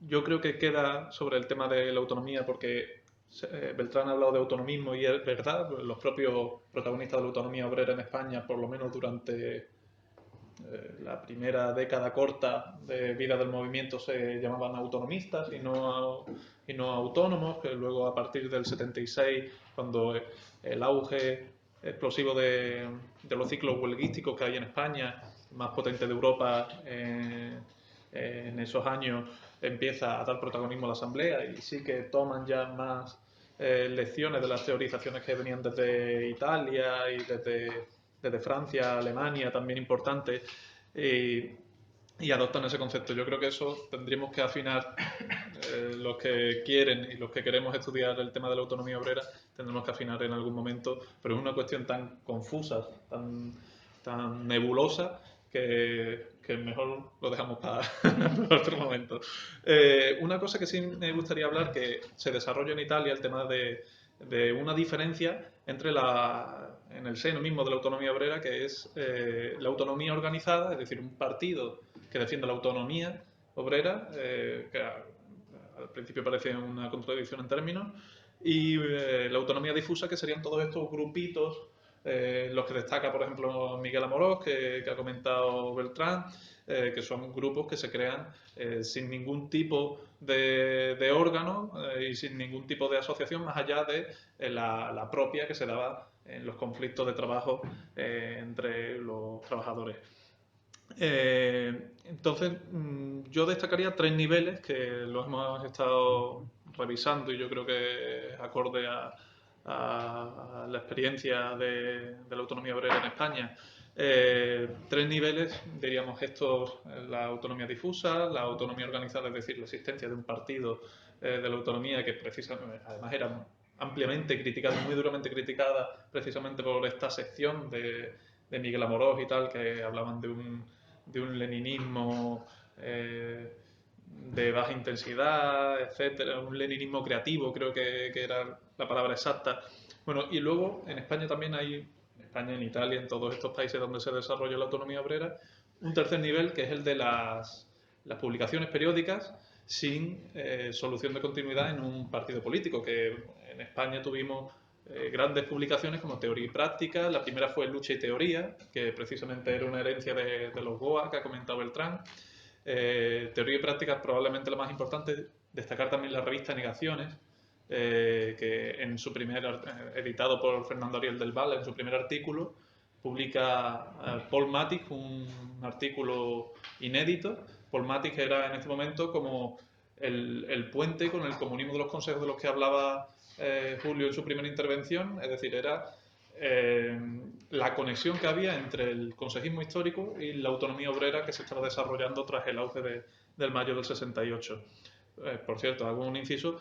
yo creo que queda sobre el tema de la autonomía, porque Beltrán ha hablado de autonomismo y es verdad, los propios protagonistas de la autonomía obrera en España, por lo menos durante la primera década corta de vida del movimiento, se llamaban autonomistas y no autónomos, que luego a partir del 76, cuando el auge explosivo de los ciclos huelguísticos que hay en España, más potente de Europa, en esos años empieza a dar protagonismo a la Asamblea y sí que toman ya más lecciones de las teorizaciones que venían desde Italia y desde Francia, Alemania, también importantes, y, y adoptan ese concepto. Yo creo que eso tendríamos que afinar, los que quieren y los que queremos estudiar el tema de la autonomía obrera, tendremos que afinar en algún momento, pero es una cuestión tan confusa, tan nebulosa, que mejor lo dejamos para, para otro momento. Una cosa que sí me gustaría hablar, que se desarrolla en Italia, el tema de una diferencia entre en el seno mismo de la autonomía obrera, que es la autonomía organizada, es decir, un partido que defiende la autonomía obrera, que al principio parece una contradicción en términos, y la autonomía difusa, que serían todos estos grupitos, los que destaca, por ejemplo, Miguel Amorós, que ha comentado Beltrán, que son grupos que se crean sin ningún tipo de órgano y sin ningún tipo de asociación más allá de la propia que se daba en los conflictos de trabajo entre los trabajadores. Entonces, yo destacaría tres niveles que los hemos estado revisando y yo creo que es acorde a la experiencia de la autonomía obrera en España. Tres niveles, diríamos estos: la autonomía difusa, la autonomía organizada, es decir, la existencia de un partido de la autonomía que precisamente, además era ampliamente criticada, muy duramente criticada, precisamente por esta sección de Miguel Amorós y tal, que hablaban de un leninismo de baja intensidad, etcétera, un leninismo creativo, creo que era la palabra exacta. Bueno, y luego en España también hay, en España, en Italia, en todos estos países donde se desarrolla la autonomía obrera, un tercer nivel que es el de las publicaciones periódicas sin solución de continuidad en un partido político, que en España tuvimos grandes publicaciones como Teoría y Práctica. La primera fue Lucha y Teoría, que precisamente era una herencia de los GOA que ha comentado Beltrán. Teoría y Práctica es probablemente la más importante. Destacar también la revista Negaciones, que en su editado por Fernando Ariel del Val, en su primer artículo, publica Paul Matic un artículo inédito. Paul Matic era en ese momento como el puente con el comunismo de los consejos de los que hablaba Julio en su primera intervención, es decir, era eh, la conexión que había entre el consejismo histórico y la autonomía obrera que se estaba desarrollando tras el auge del mayo del 68. Por cierto, hago un inciso: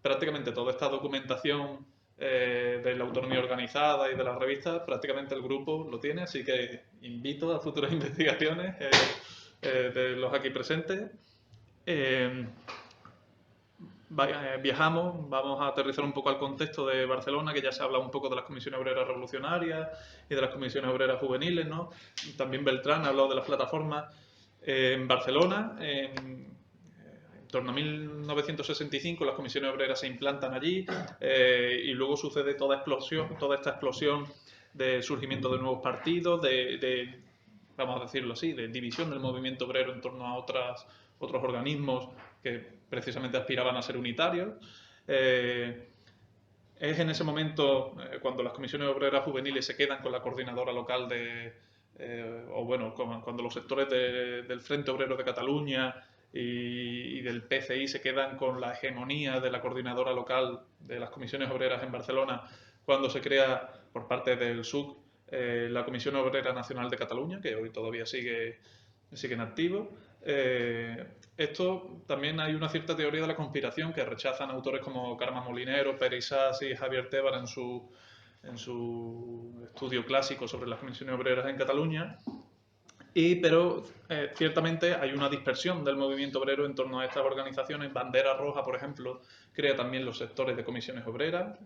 prácticamente toda esta documentación de la autonomía organizada y de las revistas, prácticamente el grupo lo tiene, así que invito a futuras investigaciones de los aquí presentes. Eh, Viajamos, vamos a aterrizar un poco al contexto de Barcelona, que ya se ha hablado un poco de las comisiones obreras revolucionarias y de las comisiones obreras juveniles, ¿no? También Beltrán ha hablado de las plataformas. En Barcelona, en torno a 1965, las comisiones obreras se implantan allí, y luego sucede toda esta explosión de surgimiento de nuevos partidos, vamos a decirlo así, de división del movimiento obrero en torno a otros organismos que precisamente aspiraban a ser unitarios. Eh, es en ese momento cuando las comisiones obreras juveniles se quedan con la coordinadora local o bueno, cuando los sectores del Frente Obrero de Cataluña y del PCI se quedan con la hegemonía de la coordinadora local de las comisiones obreras en Barcelona, cuando se crea por parte del SUC la Comisión Obrera Nacional de Cataluña, que hoy todavía sigue en activo. Esto también hay una cierta teoría de la conspiración que rechazan autores como Carme Molinero, Pere Isás y Javier Tebar en su estudio clásico sobre las comisiones obreras en Cataluña. Pero ciertamente hay una dispersión del movimiento obrero en torno a estas organizaciones. Bandera Roja, por ejemplo, crea también los sectores de comisiones obreras,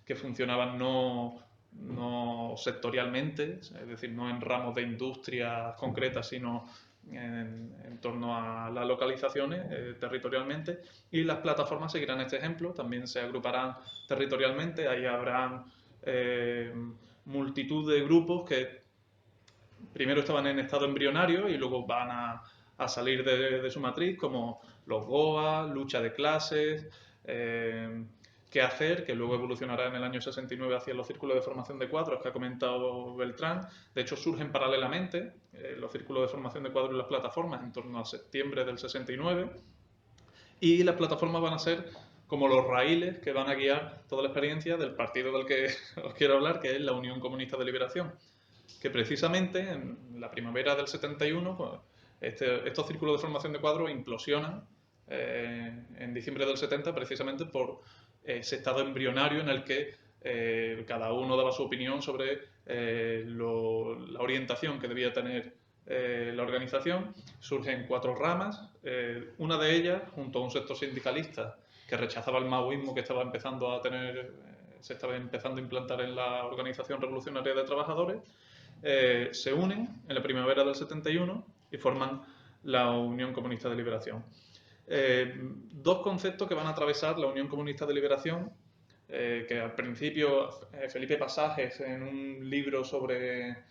que funcionaban no sectorialmente, es decir, no en ramos de industria concretas, sino en torno a las localizaciones territorialmente, y las plataformas seguirán este ejemplo, también se agruparán territorialmente, ahí habrán multitud de grupos que primero estaban en estado embrionario y luego van a salir de su matriz, como los GOA, lucha de clases, qué hacer, que luego evolucionará en el año 69 hacia los círculos de formación de cuadros que ha comentado Beltrán. De hecho, surgen paralelamente los círculos de formación de cuadros y las plataformas en torno a septiembre del 69, y las plataformas van a ser como los raíles que van a guiar toda la experiencia del partido del que os quiero hablar, que es la Unión Comunista de Liberación, que precisamente en la primavera del 71, pues, estos círculos de formación de cuadros implosionan en diciembre del 70, precisamente por ese estado embrionario en el que cada uno daba su opinión sobre la orientación que debía tener la organización. Surgen 4 ramas, una de ellas, junto a un sector sindicalista que rechazaba el maoísmo que estaba empezando a tener, se estaba empezando a implantar en la Organización Revolucionaria de Trabajadores, se unen en la primavera del 71 y forman la Unión Comunista de Liberación. Dos conceptos que van a atravesar la Unión Comunista de Liberación, que al principio Felipe Pasajes, en un libro sobre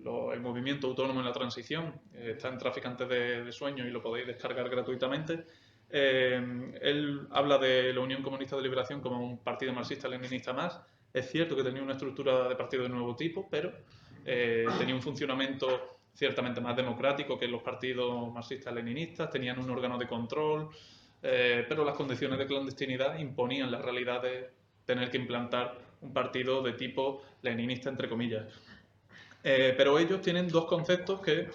el movimiento autónomo en la transición, está en Traficantes de Sueños y lo podéis descargar gratuitamente. Él habla de la Unión Comunista de Liberación como un partido marxista-leninista más. Es cierto que tenía una estructura de partido de nuevo tipo, pero tenía un funcionamiento ciertamente más democrático que los partidos marxistas-leninistas, tenían un órgano de control, pero las condiciones de clandestinidad imponían la realidad de tener que implantar un partido de tipo leninista, entre comillas. Pero ellos tienen dos conceptos que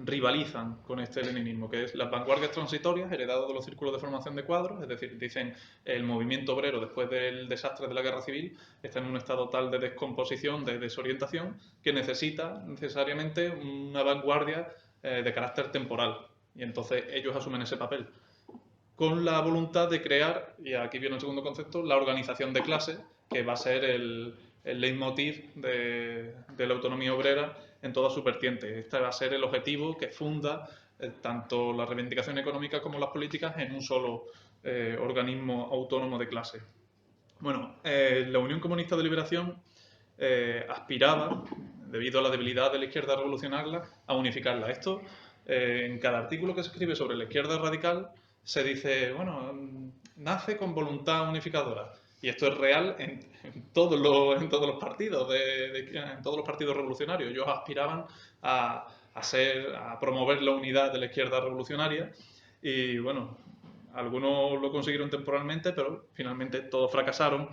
rivalizan con este leninismo, que es las vanguardias transitorias, heredadas de los círculos de formación de cuadros, es decir, dicen el movimiento obrero después del desastre de la guerra civil está en un estado tal de descomposición, de desorientación, que necesita necesariamente una vanguardia de carácter temporal, y entonces ellos asumen ese papel con la voluntad de crear, y aquí viene el segundo concepto, la organización de clase, que va a ser el leitmotiv de la autonomía obrera en toda su vertiente. Este va a ser el objetivo que funda tanto la reivindicación económica como las políticas en un solo organismo autónomo de clase. Bueno, la Unión Comunista de Liberación aspiraba, debido a la debilidad de la izquierda revolucionaria, a unificarla. Esto, en cada artículo que se escribe sobre la izquierda radical, se dice, bueno, nace con voluntad unificadora. Y esto es real en todos los partidos, en todos los partidos revolucionarios. Ellos aspiraban a promover la unidad de la izquierda revolucionaria, y bueno, algunos lo consiguieron temporalmente, pero finalmente todos fracasaron.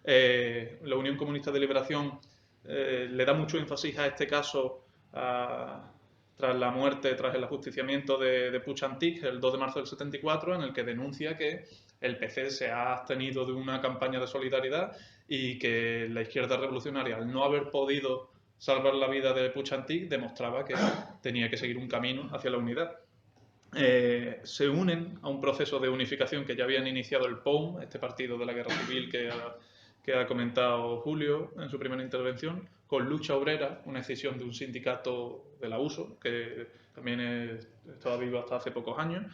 La Unión Comunista de Liberación le da mucho énfasis a este caso tras la muerte, tras el ajusticiamiento de Puig Antich, el 2 de marzo del 74, en el que denuncia que el PC se ha abstenido de una campaña de solidaridad y que la izquierda revolucionaria, al no haber podido salvar la vida de Puig Antich, demostraba que tenía que seguir un camino hacia la unidad. Se unen a un proceso de unificación que ya habían iniciado el POUM, este partido de la guerra civil que ha comentado Julio en su primera intervención, con Lucha Obrera, una escisión de un sindicato de la USO, que también estaba vivo hasta hace pocos años,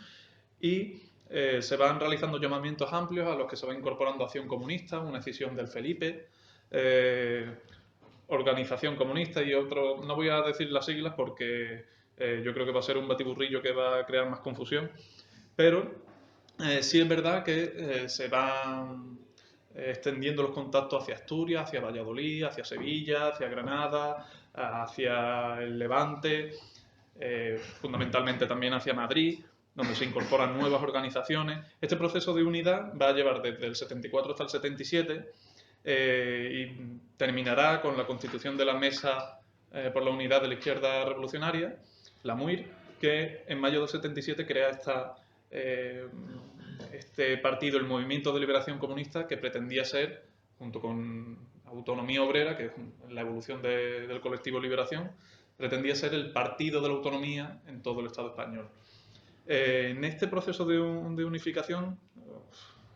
y se van realizando llamamientos amplios a los que se va incorporando Acción Comunista, una escisión del Felipe, Organización Comunista y otro, no voy a decir las siglas porque yo creo que va a ser un batiburrillo que va a crear más confusión, pero sí es verdad que se van extendiendo los contactos hacia Asturias, hacia Valladolid, hacia Sevilla, hacia Granada, hacia el Levante, fundamentalmente también hacia Madrid, donde se incorporan nuevas organizaciones. Este proceso de unidad va a llevar desde el 74 hasta el 77 y terminará con la constitución de la Mesa por la Unidad de la Izquierda Revolucionaria, la MUIR, que en mayo del 77 crea este partido, el Movimiento de Liberación Comunista, que pretendía ser, junto con Autonomía Obrera, que es la evolución del colectivo Liberación, pretendía ser el partido de la autonomía en todo el Estado español. En este proceso de unificación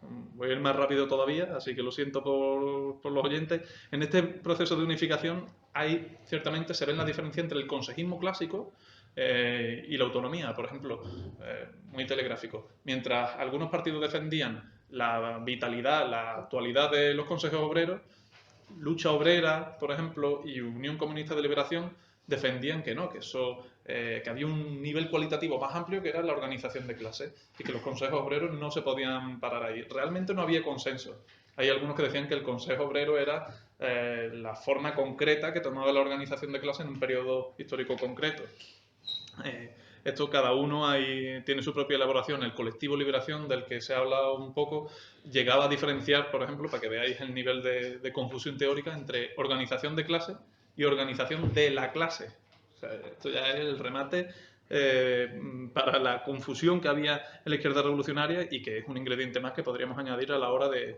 voy a ir más rápido todavía, así que lo siento por los oyentes. En este proceso de unificación ciertamente se ve la diferencia entre el consejismo clásico y la autonomía, por ejemplo, muy telegráfico. Mientras algunos partidos defendían la vitalidad, la actualidad de los consejos obreros, Lucha Obrera, por ejemplo, y Unión Comunista de Liberación defendían que no, que había un nivel cualitativo más amplio que era la organización de clases y que los consejos obreros no se podían parar ahí. Realmente no había consenso. Hay algunos que decían que el Consejo Obrero era la forma concreta que tomaba la organización de clases en un periodo histórico concreto. Esto cada uno ahí tiene su propia elaboración. El colectivo Liberación, del que se ha hablado un poco, llegaba a diferenciar, por ejemplo, para que veáis el nivel de confusión teórica entre organización de clase y organización de la clase. O sea, esto ya es el remate para la confusión que había en la izquierda revolucionaria y que es un ingrediente más que podríamos añadir a la hora de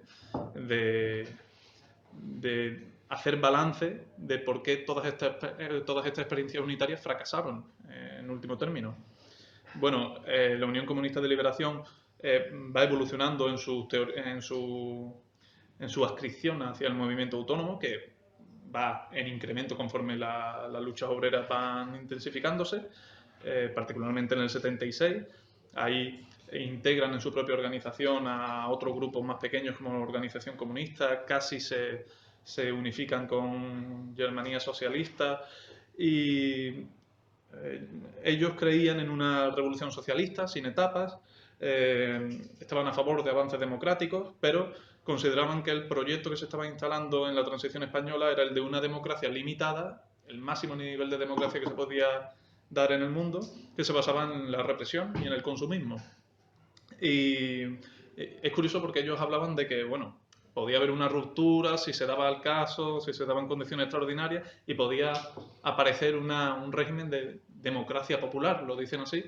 hacer balance de por qué todas estas experiencias unitarias fracasaron en último término. Bueno, la Unión Comunista de Liberación va evolucionando en su adscripción hacia el movimiento autónomo, que va en incremento conforme las luchas obreras van intensificándose, particularmente en el 76. Ahí integran en su propia organización a otros grupos más pequeños como la Organización Comunista, casi se unifican con Germanía Socialista y ellos creían en una revolución socialista sin etapas, estaban a favor de avances democráticos, pero consideraban que el proyecto que se estaba instalando en la transición española era el de una democracia limitada, el máximo nivel de democracia que se podía dar en el mundo, que se basaba en la represión y en el consumismo. Y es curioso porque ellos hablaban de que, bueno, podía haber una ruptura si se daba el caso, si se daban condiciones extraordinarias y podía aparecer un régimen de democracia popular, lo dicen así,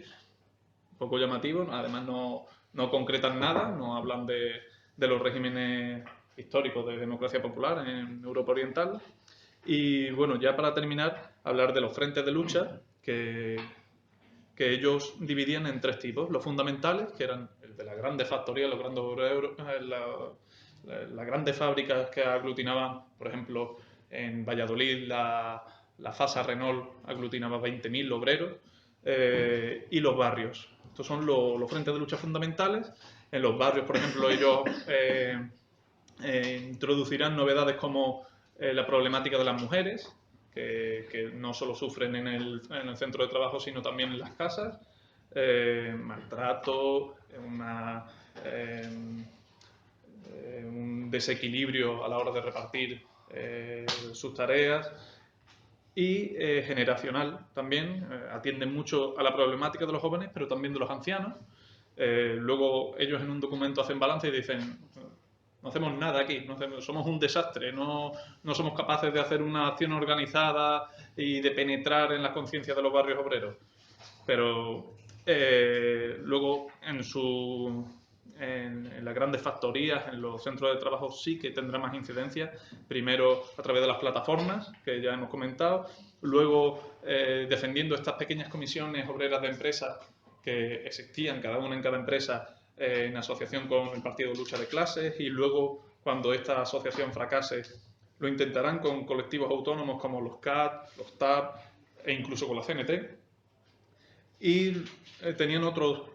un poco llamativo, además no concretan nada, no hablan de los regímenes históricos de democracia popular en Europa Oriental. Y bueno, ya para terminar, hablar de los frentes de lucha que ellos dividían en tres tipos. Los fundamentales, que eran el de las grandes factorías, los grandes obreros, las grandes fábricas que aglutinaban, por ejemplo, en Valladolid la FASA Renault aglutinaba 20.000 obreros, y los barrios. Estos son los frentes de lucha fundamentales. En los barrios, por ejemplo, ellos introducirán novedades como la problemática de las mujeres, que no solo sufren en el centro de trabajo, sino también en las casas, maltrato, un desequilibrio a la hora de repartir sus tareas y generacional también, atienden mucho a la problemática de los jóvenes, pero también de los ancianos. Luego ellos en un documento hacen balance y dicen, no hacemos nada aquí, somos un desastre, no somos capaces de hacer una acción organizada y de penetrar en las conciencias de los barrios obreros. Pero luego en las grandes factorías, en los centros de trabajo sí que tendrá más incidencia, primero a través de las plataformas, que ya hemos comentado, luego defendiendo estas pequeñas comisiones obreras de empresas que existían, cada una en cada empresa, en asociación con el Partido de Lucha de Clases, y luego, cuando esta asociación fracase, lo intentarán con colectivos autónomos como los CAT, los TAP e incluso con la CNT. Y tenían otros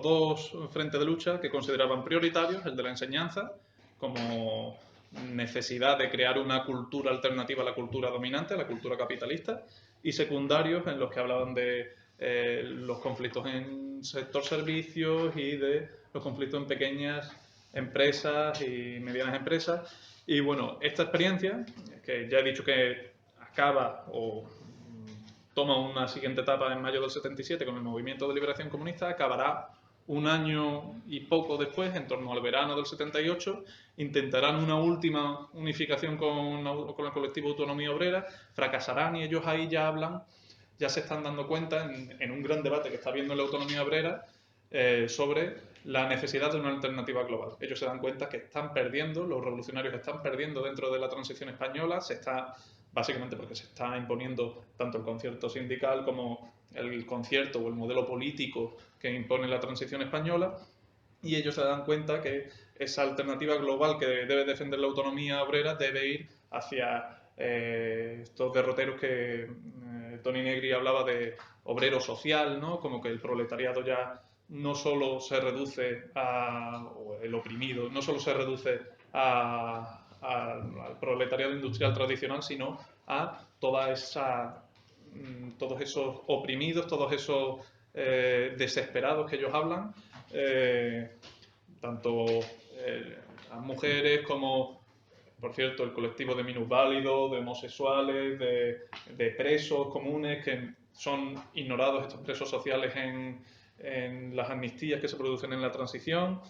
dos frentes de lucha que consideraban prioritarios, el de la enseñanza, como necesidad de crear una cultura alternativa a la cultura dominante, a la cultura capitalista, y secundarios en los que hablaban de los conflictos en sector servicios y de los conflictos en pequeñas empresas y medianas empresas. Y bueno, esta experiencia, que ya he dicho que acaba o toma una siguiente etapa en mayo del 77 con el movimiento de liberación comunista, acabará un año y poco después, en torno al verano del 78, intentarán una última unificación con el colectivo Autonomía Obrera, fracasarán y ellos ahí ya hablan, ya se están dando cuenta en un gran debate que está habiendo en la autonomía obrera sobre la necesidad de una alternativa global. Ellos se dan cuenta que están perdiendo, los revolucionarios están perdiendo dentro de la transición española, básicamente porque se está imponiendo tanto el concierto sindical como el concierto o el modelo político que impone la transición española, y ellos se dan cuenta que esa alternativa global que debe defender la autonomía obrera debe ir hacia estos derroteros que Toni Negri hablaba de obrero social, ¿no? Como que el proletariado ya no solo se reduce o el oprimido, no solo se reduce al proletariado industrial tradicional, sino a todos esos oprimidos, todos esos desesperados que ellos hablan, eh, tanto las mujeres como, por cierto, el colectivo de minusválidos, de homosexuales, de presos comunes que son ignorados, estos presos sociales en las amnistías que se producen en la transición.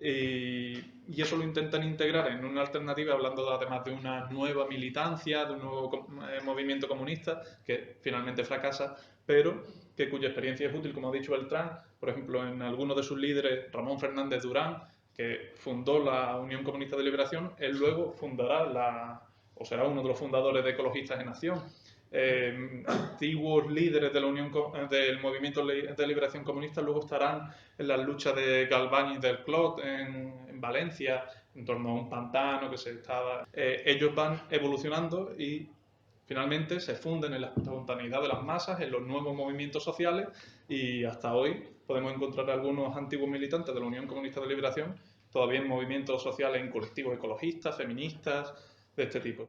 Y eso lo intentan integrar en una alternativa, hablando además de una nueva militancia, de un nuevo movimiento comunista que finalmente fracasa, pero cuya experiencia es útil, como ha dicho Beltrán, por ejemplo, en algunos de sus líderes, Ramón Fernández Durán, que fundó la Unión Comunista de Liberación, él luego o será uno de los fundadores de Ecologistas en Acción. Antiguos líderes de la del movimiento de liberación comunista luego estarán en las luchas de Galván y del Clot en Valencia, en torno a un pantano que se estaba... ellos van evolucionando y finalmente se funden en la espontaneidad de las masas, en los nuevos movimientos sociales, y hasta hoy podemos encontrar algunos antiguos militantes de la Unión Comunista de Liberación todavía en movimientos sociales, en colectivos ecologistas, feministas, de este tipo.